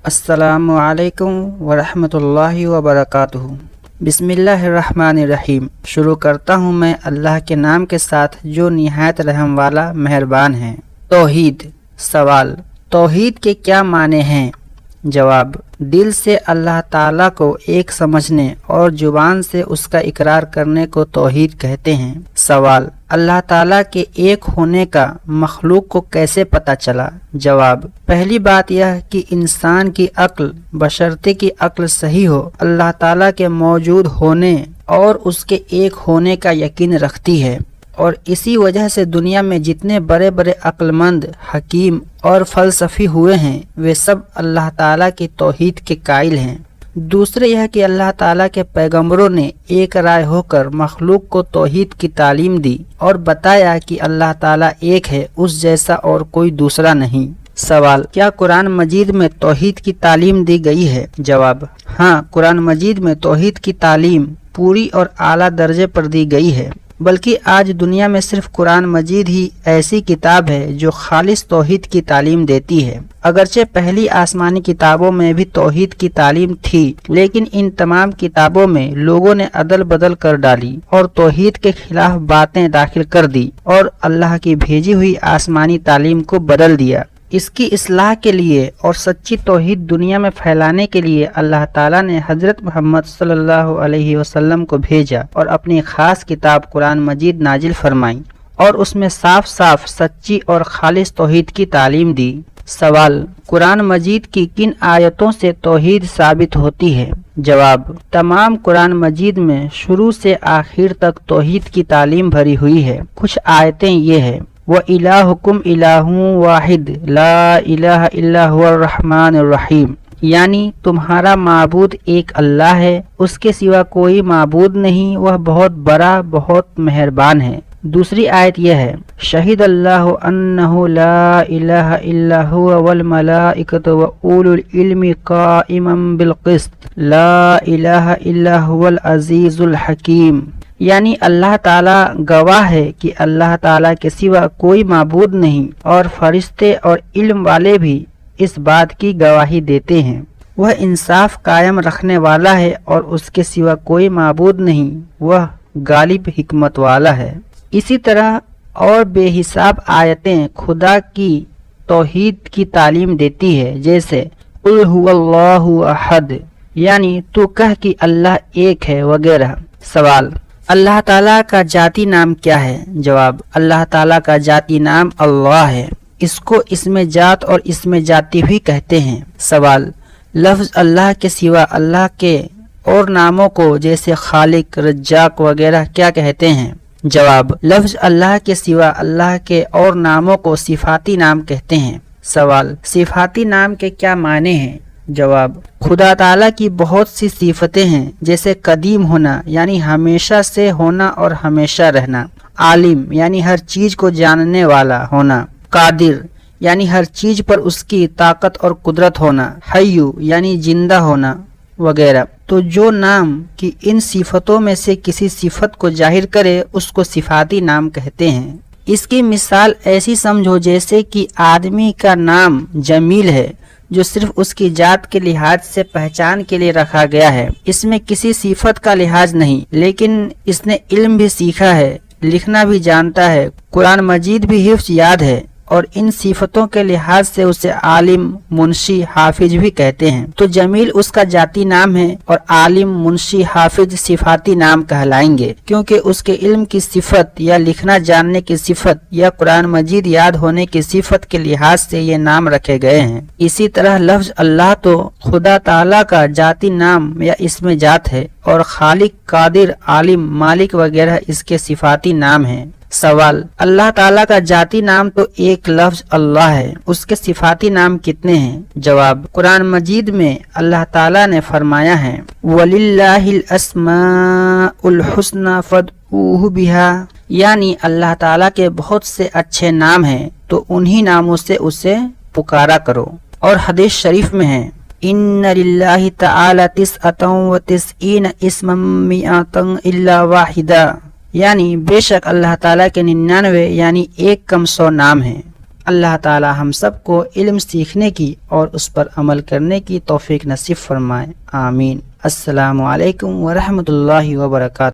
السلام علیکم ورحمۃ اللہ وبرکاتہ۔ بسم اللہ الرحمن الرحیم۔ شروع کرتا ہوں میں اللہ کے نام کے ساتھ جو نہایت رحم والا مہربان ہے۔ توحید۔ سوال: توحید کے کیا معنی ہیں؟ جواب: دل سے اللہ تعالیٰ کو ایک سمجھنے اور زبان سے اس کا اقرار کرنے کو توحید کہتے ہیں۔ سوال: اللہ تعالیٰ کے ایک ہونے کا مخلوق کو کیسے پتہ چلا؟ جواب: پہلی بات یہ کہ انسان کی عقل بشرطے کی عقل صحیح ہو اللہ تعالیٰ کے موجود ہونے اور اس کے ایک ہونے کا یقین رکھتی ہے، اور اسی وجہ سے دنیا میں جتنے بڑے بڑے عقل مند، حکیم اور فلسفی ہوئے ہیں وہ سب اللہ تعالیٰ کی توحید کے قائل ہیں۔ دوسرے یہ کہ اللہ تعالیٰ کے پیغمبروں نے ایک رائے ہو کر مخلوق کو توحید کی تعلیم دی اور بتایا کہ اللہ تعالیٰ ایک ہے، اس جیسا اور کوئی دوسرا نہیں۔ سوال: کیا قرآن مجید میں توحید کی تعلیم دی گئی ہے؟ جواب: ہاں، قرآن مجید میں توحید کی تعلیم پوری اور اعلیٰ درجے پر دی گئی ہے، بلکہ آج دنیا میں صرف قرآن مجید ہی ایسی کتاب ہے جو خالص توحید کی تعلیم دیتی ہے۔ اگرچہ پہلی آسمانی کتابوں میں بھی توحید کی تعلیم تھی، لیکن ان تمام کتابوں میں لوگوں نے عدل بدل کر ڈالی اور توحید کے خلاف باتیں داخل کر دی اور اللہ کی بھیجی ہوئی آسمانی تعلیم کو بدل دیا۔ اس کی اصلاح کے لیے اور سچی توحید دنیا میں پھیلانے کے لیے اللہ تعالیٰ نے حضرت محمد صلی اللہ علیہ وسلم کو بھیجا اور اپنی خاص کتاب قرآن مجید نازل فرمائی اور اس میں صاف صاف سچی اور خالص توحید کی تعلیم دی۔ سوال: قرآن مجید کی کن آیتوں سے توحید ثابت ہوتی ہے؟ جواب: تمام قرآن مجید میں شروع سے آخر تک توحید کی تعلیم بھری ہوئی ہے۔ کچھ آیتیں یہ ہیں: وَإِلَٰهُكُمْ إِلَٰهٌ وَاحِدٌ لَا إِلَٰهَ إِلَّا هُوَ الرَّحْمَٰنُ الرَّحِيمُ، یعنی تمہارا معبود ایک اللہ ہے، اس کے سوا کوئی معبود نہیں، وہ بہت بڑا بہت مہربان ہے۔ دوسری آیت یہ ہے: شہد اللہ انہ لا الہ الا هو والملائکۃ واولو العلم قائما بالقسط لا الہ الا هو العزیز الحکیم، یعنی اللہ تعالیٰ گواہ ہے کہ اللہ تعالیٰ کے سوا کوئی معبود نہیں، اور فرشتے اور علم والے بھی اس بات کی گواہی دیتے ہیں، وہ انصاف قائم رکھنے والا ہے اور اس کے سوا کوئی معبود نہیں، وہ غالب حکمت والا ہے۔ اسی طرح اور بے حساب آیتیں خدا کی توحید کی تعلیم دیتی ہے، جیسے قل هو اللہ احد، یعنی تو کہہ کہ اللہ ایک ہے، وغیرہ۔ سوال: اللہ تعالیٰ کا ذاتی نام کیا ہے؟ جواب: اللہ تعالیٰ کا ذاتی نام اللہ ہے، اس کو اسم ذات اور اسم ذاتی بھی کہتے ہیں۔ سوال: لفظ اللہ کے سوا اللہ کے اور ناموں کو جیسے خالق، رزاق وغیرہ کیا کہتے ہیں؟ جواب: لفظ اللہ کے سوا اللہ کے اور ناموں کو صفاتی نام کہتے ہیں۔ سوال: صفاتی نام کے کیا معنی ہیں؟ جواب: خدا تعالیٰ کی بہت سی صفتیں ہیں، جیسے قدیم ہونا یعنی ہمیشہ سے ہونا اور ہمیشہ رہنا، عالم یعنی ہر چیز کو جاننے والا ہونا، قادر یعنی ہر چیز پر اس کی طاقت اور قدرت ہونا، حی یعنی زندہ ہونا، وغیرہ۔ تو جو نام کی ان صفتوں میں سے کسی صفت کو ظاہر کرے اس کو صفاتی نام کہتے ہیں۔ اس کی مثال ایسی سمجھو جیسے کہ آدمی کا نام جمیل ہے، جو صرف اس کی ذات کے لحاظ سے پہچان کے لیے رکھا گیا ہے، اس میں کسی صفت کا لحاظ نہیں، لیکن اس نے علم بھی سیکھا ہے، لکھنا بھی جانتا ہے، قرآن مجید بھی حفظ یاد ہے، اور ان صفتوں کے لحاظ سے اسے عالم، منشی، حافظ بھی کہتے ہیں۔ تو جمیل اس کا ذاتی نام ہے اور عالم، منشی، حافظ صفاتی نام کہلائیں گے، کیونکہ اس کے علم کی صفت یا لکھنا جاننے کی صفت یا قرآن مجید یاد ہونے کی صفت کے لحاظ سے یہ نام رکھے گئے ہیں۔ اسی طرح لفظ اللہ تو خدا تعالیٰ کا ذاتی نام یا اسم ذات ہے، اور خالق، قادر، عالم، مالک وغیرہ اس کے صفاتی نام ہیں۔ سوال: اللہ تعالیٰ کا ذاتی نام تو ایک لفظ اللہ ہے، اس کے صفاتی نام کتنے ہیں؟ جواب: قرآن مجید میں اللہ تعالیٰ نے فرمایا ہے وَلِلَّهِ الْأَسْمَاءُ الْحُسْنَى فَادْعُوهُ بِهَا، یعنی اللہ تعالیٰ کے بہت سے اچھے نام ہیں تو انہی ناموں سے اسے پکارا کرو۔ اور حدیث شریف میں ہے إِنَّ لِلَّهِ تَعَالَى تِسْعَةً وَتِسْعِينَ اسْمًا مِئَةً إِلَّا وَاحِدًا، یعنی بے شک اللہ تعالیٰ کے 99 یعنی 1 کم 100 نام ہیں، اللہ تعالی ہم سب کو علم سیکھنے کی اور اس پر عمل کرنے کی توفیق نصیب فرمائے، آمین۔ السلام علیکم ورحمۃ اللہ وبرکاتہ۔